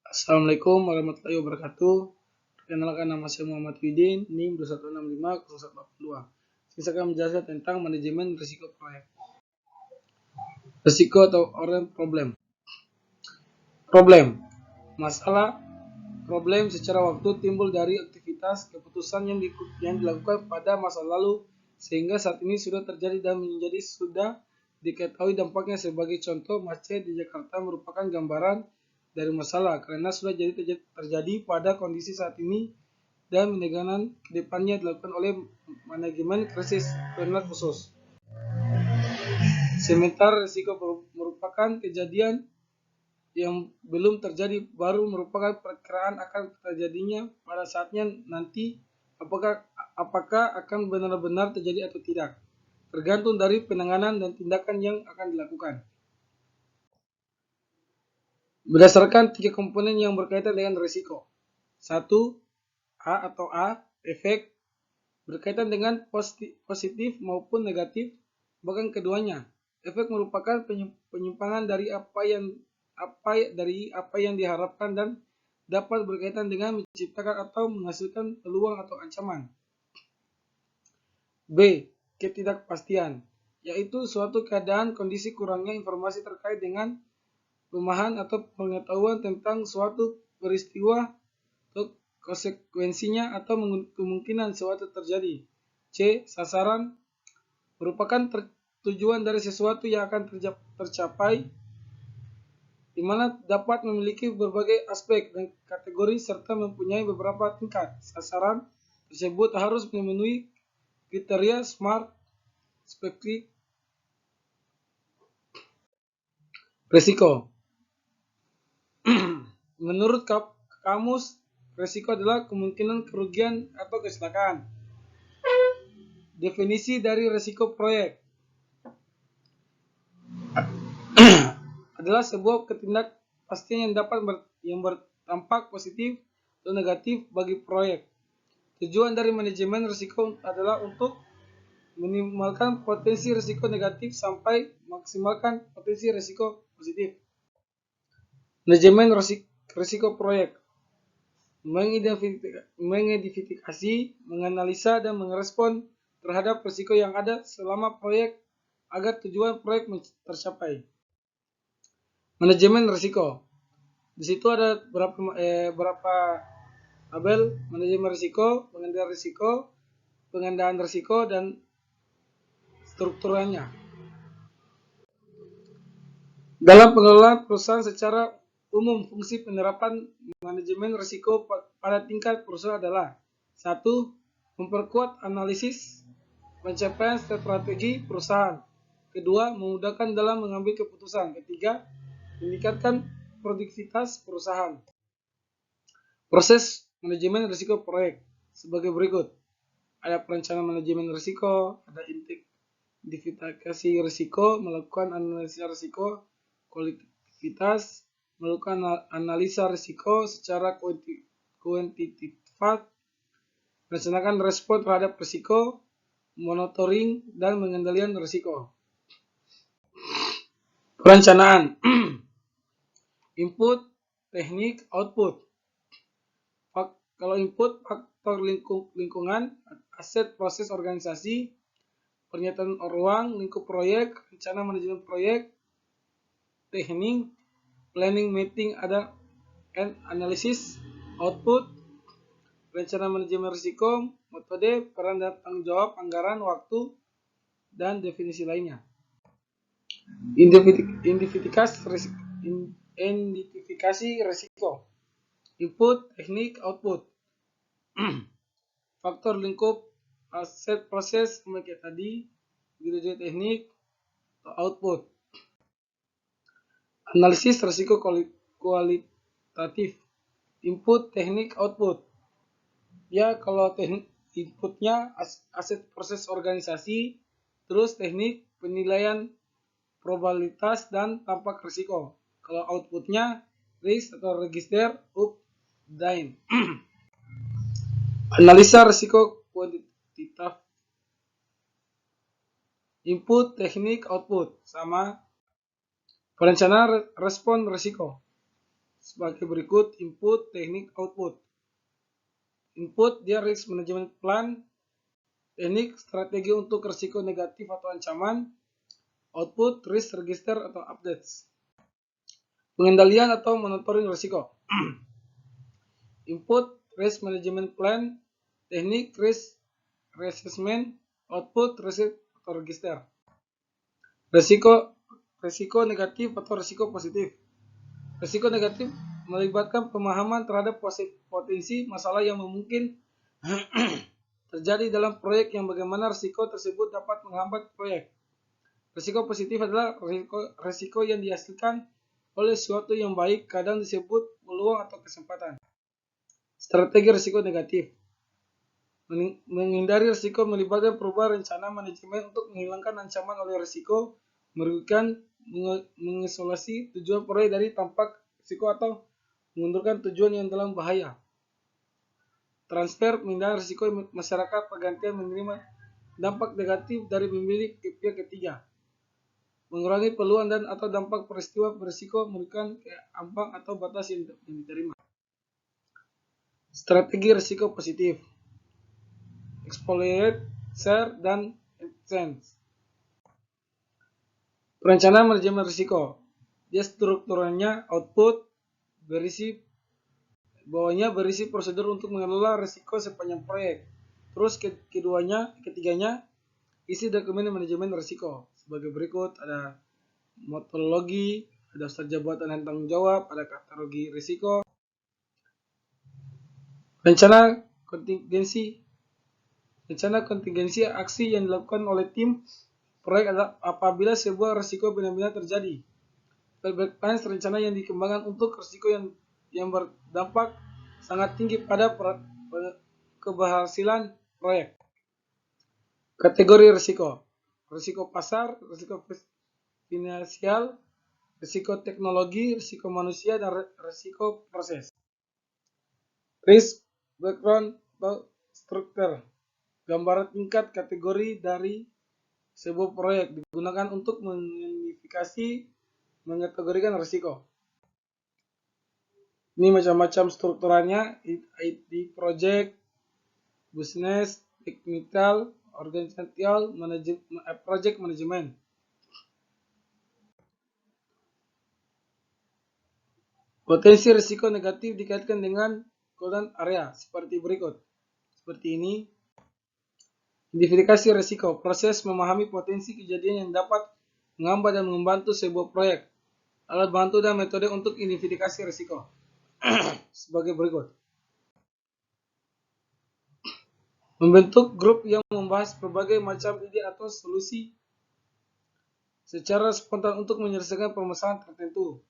Assalamualaikum warahmatullahi wabarakatuh. Perkenalkan, nama saya Muhammad Widin, NIM 21650142. Saya akan menjelaskan tentang manajemen risiko proyek. Risiko atau problem. Problem. Masalah problem secara waktu timbul dari aktivitas keputusan yang dilakukan pada masa lalu sehingga saat ini sudah terjadi dan menjadi sudah diketahui dampaknya. Sebagai contoh, macet di Jakarta merupakan gambaran dari masalah karena sudah terjadi pada kondisi saat ini dan penanganan kedepannya dilakukan oleh manajemen krisis benar khusus. Sementara risiko merupakan kejadian yang belum terjadi, baru merupakan perkiraan akan terjadinya pada saatnya nanti, apakah akan benar-benar terjadi atau tidak, tergantung dari penanganan dan tindakan yang akan dilakukan. Berdasarkan 3 komponen yang berkaitan dengan risiko. 1. A, efek, berkaitan dengan positif maupun negatif, bahkan keduanya. Efek merupakan penyimpangan dari apa yang diharapkan dan dapat berkaitan dengan menciptakan atau menghasilkan peluang atau ancaman. B. Ketidakpastian, yaitu suatu keadaan kondisi kurangnya informasi terkait dengan pemahaman atau pengetahuan tentang suatu peristiwa atau konsekuensinya atau kemungkinan suatu terjadi. C. Sasaran, merupakan tujuan dari sesuatu yang akan tercapai, di mana dapat memiliki berbagai aspek dan kategori serta mempunyai beberapa tingkat. Sasaran tersebut harus memenuhi kriteria SMART, spesifik. Risiko. Menurut kamus, risiko adalah kemungkinan kerugian atau kecelakaan. Definisi dari risiko proyek adalah sebuah ketidakpastian yang berdampak positif atau negatif bagi proyek. Tujuan dari manajemen risiko adalah untuk minimalkan potensi risiko negatif sampai maksimalkan potensi risiko positif. Manajemen risiko proyek mengidentifikasi, menganalisa, dan merespon terhadap risiko yang ada selama proyek agar tujuan proyek tercapai. Manajemen risiko. Di situ ada berapa tabel: manajemen risiko, pengendalian risiko, dan strukturnya. Dalam pengelolaan perusahaan secara umum, fungsi penerapan manajemen risiko pada tingkat perusahaan adalah: 1. Memperkuat analisis pencapaian strategi perusahaan. 2. Memudahkan dalam mengambil keputusan. 3. Meningkatkan produktivitas perusahaan. Proses manajemen risiko proyek sebagai berikut. Ada perencanaan manajemen risiko, ada identifikasi risiko, melakukan analisis risiko, kuantitas, melakukan analisa risiko secara kuantitatif, merencanakan respon terhadap risiko, monitoring, dan pengendalian risiko. Perencanaan. Input, teknik, output. Kalau input, faktor lingkungan, aset proses organisasi, pernyataan ruang, lingkup proyek, rencana manajemen proyek. Teknik, planning, meeting, ada analisis. Output, rencana manajemen risiko, metode, peran dan tanggung jawab, anggaran, waktu, dan definisi lainnya. Identifikasi risiko. Input, teknik, output. Faktor lingkup, aset proses, kayak tadi, gitu, teknik, output. Analisis risiko kualitatif. Input, teknik, output. Ya, kalau teknik inputnya aset proses organisasi, terus teknik penilaian probabilitas dan dampak risiko. Kalau outputnya risk atau register up down. Analisa risiko kuantitatif. Input, teknik, output sama. Perencanaan respon risiko sebagai berikut: input, teknik, output. Input dia risk management plan, teknik strategi untuk risiko negatif atau ancaman, output risk register atau updates. Pengendalian atau monitoring risiko. Input risk management plan, teknik risk assessment, output risk atau register. Risiko negatif atau risiko positif. Risiko negatif melibatkan pemahaman terhadap potensi masalah yang mungkin terjadi dalam proyek yang bagaimana risiko tersebut dapat menghambat proyek. Risiko positif adalah risiko yang dihasilkan oleh sesuatu yang baik, kadang disebut peluang atau kesempatan. Strategi risiko negatif. Menghindari risiko melibatkan perubahan rencana manajemen untuk menghilangkan ancaman oleh risiko, merugikan, mengisolasi tujuan proyek dari dampak risiko atau mengundurkan tujuan yang dalam bahaya. Transfer menghindari risiko masyarakat pergantian menerima dampak negatif dari pemilik pihak ketiga. Mengurangi peluang dan atau dampak peristiwa berisiko merugikan ambang atau batas yang diterima. Strategi risiko positif. Exfoliate, share, dan exchange. Perencanaan manajemen risiko. Dia strukturnya output bawahnya berisi prosedur untuk mengelola risiko sepanjang proyek. Terus ketiganya isi dokumen manajemen risiko. Sebagai berikut ada metodologi, ada daftar jabatan dan tanggung jawab, ada katalog risiko, rencana kontingensi aksi yang dilakukan oleh tim proyek adalah apabila sebuah risiko benar-benar terjadi. Fallback plans rencana yang dikembangkan untuk risiko yang berdampak sangat tinggi pada keberhasilan proyek. Kategori risiko. Risiko pasar, risiko finansial, risiko teknologi, risiko manusia, dan risiko proses. Risk background atau struktur. Gambaran tingkat kategori dari sebuah proyek digunakan untuk mengategorikan risiko. Ini macam-macam strukturannya: IT project, business, technical, organizational, project management. Potensi risiko negatif dikaitkan dengan golden area seperti berikut. Seperti ini. Identifikasi risiko, proses memahami potensi kejadian yang dapat menghambat dan membantu sebuah proyek. Alat bantu dan metode untuk identifikasi risiko. Sebagai berikut. Membentuk grup yang membahas berbagai macam ide atau solusi secara spontan untuk menyelesaikan permasalahan tertentu.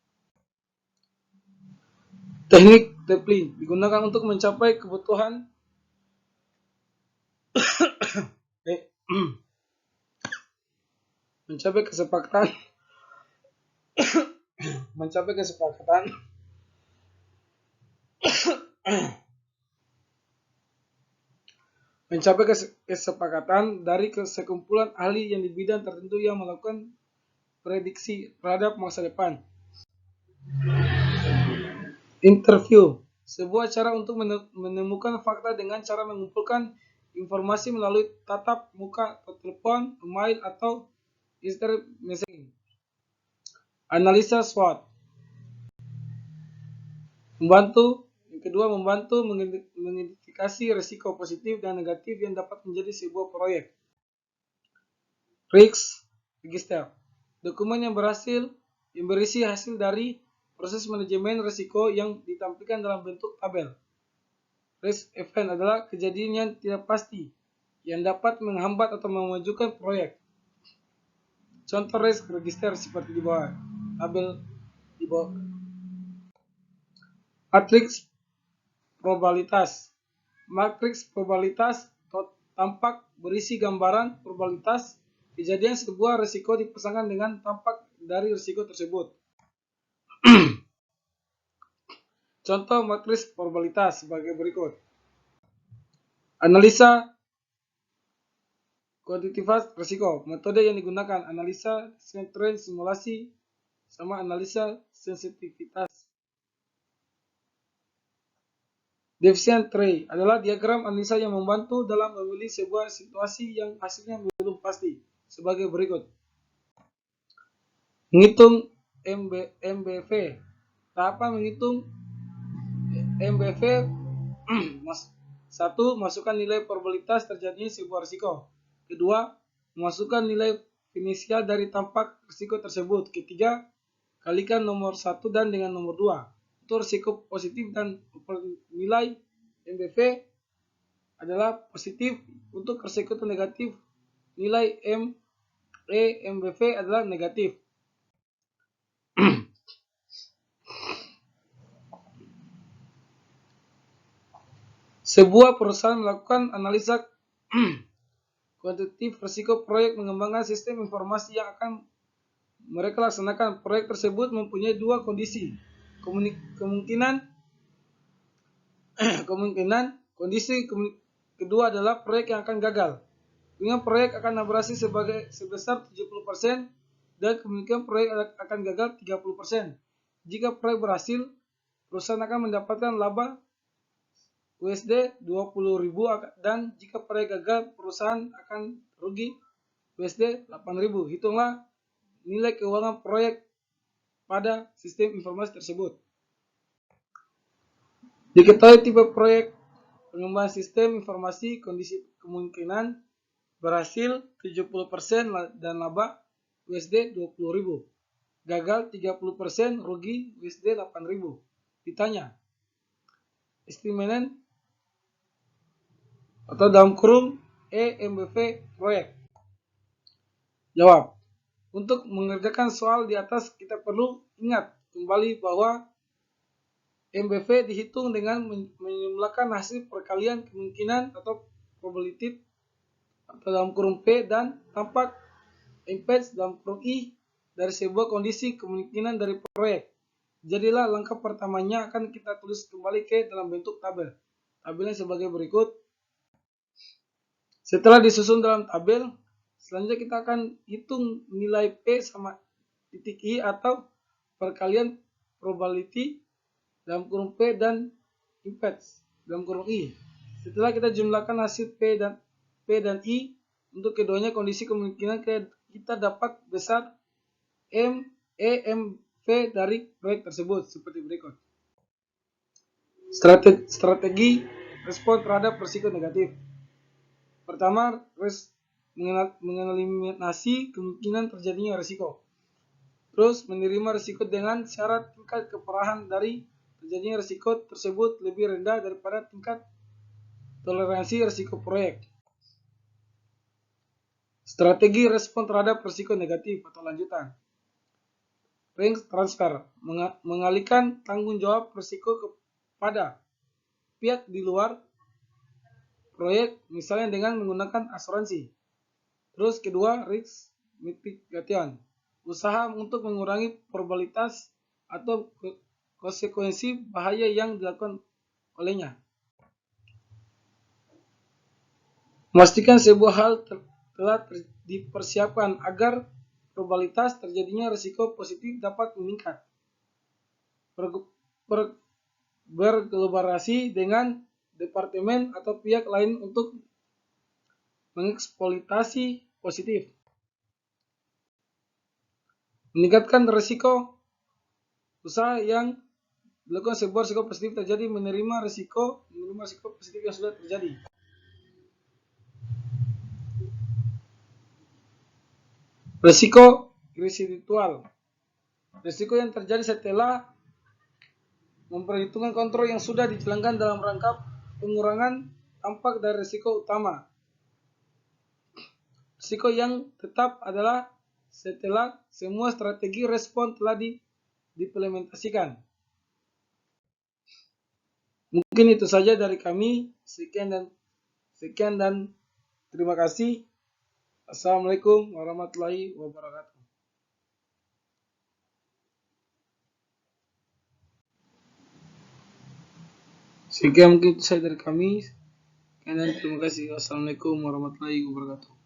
Teknik Tapping digunakan untuk mencapai kebutuhan mencapai kesepakatan dari sekumpulan ahli yang di bidang tertentu yang melakukan prediksi terhadap masa depan. Interview, sebuah cara untuk menemukan fakta dengan cara mengumpulkan informasi melalui tatap muka atau telepon, email, atau instant messaging. Analisa SWOT. Yang kedua, membantu mengidentifikasi risiko positif dan negatif yang dapat menjadi sebuah proyek. Risk Register, dokumen yang berisi hasil dari proses manajemen risiko yang ditampilkan dalam bentuk tabel. Risk event adalah kejadian yang tidak pasti yang dapat menghambat atau memajukan proyek. Contoh risk register seperti di bawah tabel di bawah. Matriks probabilitas. Matriks probabilitas tampak berisi gambaran probabilitas kejadian sebuah risiko dipasangkan dengan tampak dari risiko tersebut. Contoh matriks probabilitas sebagai berikut. Analisa kuantitatif risiko. Metode yang digunakan analisa tren simulasi sama analisa sensitivitas. Decision tree adalah diagram analisa yang membantu dalam memilih sebuah situasi yang hasilnya belum pasti, sebagai berikut. Menghitung MBV. Tahapan menghitung MBV. 1. Masukkan nilai probabilitas terjadinya sebuah risiko. 2. Memasukkan nilai inisial dari tampak risiko tersebut. Ketiga, kalikan nomor 1 dan dengan nomor 2. Untuk risiko positif dan nilai MBV adalah positif. Untuk risiko negatif, nilai MBV adalah negatif. Sebuah perusahaan melakukan analisa kuantitatif risiko proyek mengembangkan sistem informasi yang akan mereka laksanakan. Proyek tersebut mempunyai dua kondisi. Kondisi kedua adalah proyek yang akan gagal. Dengan proyek akan berhasil sebesar 70% dan kemungkinan proyek akan gagal 30%. Jika proyek berhasil, perusahaan akan mendapatkan laba USD 20.000 dan jika proyek gagal, perusahaan akan rugi USD 8.000. Hitunglah nilai keuangan proyek pada sistem informasi tersebut. Diketahui tipe proyek pengembangan sistem informasi, kondisi kemungkinan berhasil 70% dan laba USD 20.000. Gagal 30%, rugi USD 8.000. Ditanya, estimated atau dalam kurung EMBV proyek. Jawab. Untuk mengerjakan soal di atas kita perlu ingat kembali bahwa MBV dihitung dengan menjumlahkan hasil perkalian kemungkinan atau probability atau dalam kurung P dan tampak impacts dalam kurung I dari sebuah kondisi kemungkinan dari proyek. Jadilah langkah pertamanya akan kita tulis kembali ke dalam bentuk tabel. Tabelnya sebagai berikut. Setelah disusun dalam tabel, selanjutnya kita akan hitung nilai P sama titik I atau perkalian probability dalam kurung P dan impacts dalam kurung I. Setelah kita jumlahkan hasil P dan I, untuk keduanya kondisi kemungkinan kita dapat besar EMV dari proyek tersebut seperti berikut. Strategi respon terhadap risiko negatif. Pertama, mengeliminasi kemungkinan terjadinya risiko. Terus, menerima risiko dengan syarat tingkat keparahan dari terjadinya risiko tersebut lebih rendah daripada tingkat toleransi risiko proyek. Strategi respon terhadap risiko negatif atau lanjutan. Risk transfer, mengalihkan tanggung jawab risiko kepada pihak di luar proyek, misalnya dengan menggunakan asuransi. Terus kedua, risk mitigation, usaha untuk mengurangi probabilitas atau konsekuensi bahaya yang dilakukan olehnya. Memastikan sebuah hal telah dipersiapkan agar probabilitas terjadinya risiko positif dapat meningkat. Berkolaborasi dengan departemen atau pihak lain untuk mengeksploitasi positif. Meningkatkan risiko usaha yang dilakukan sebuah risiko positif terjadi, menerima risiko positif yang sudah terjadi. Risiko residual, risiko yang terjadi setelah memperhitungkan kontrol yang sudah dijalankan dalam rangka pengurangan dampak dari risiko utama. Risiko yang tetap adalah setelah semua strategi respon telah diimplementasikan. Mungkin itu saja dari kami. Sekian dan terima kasih. Assalamualaikum warahmatullahi wabarakatuh. Sekian mungkin itu saja dari kami. Dan terima kasih. Wassalamualaikum warahmatullahi wabarakatuh.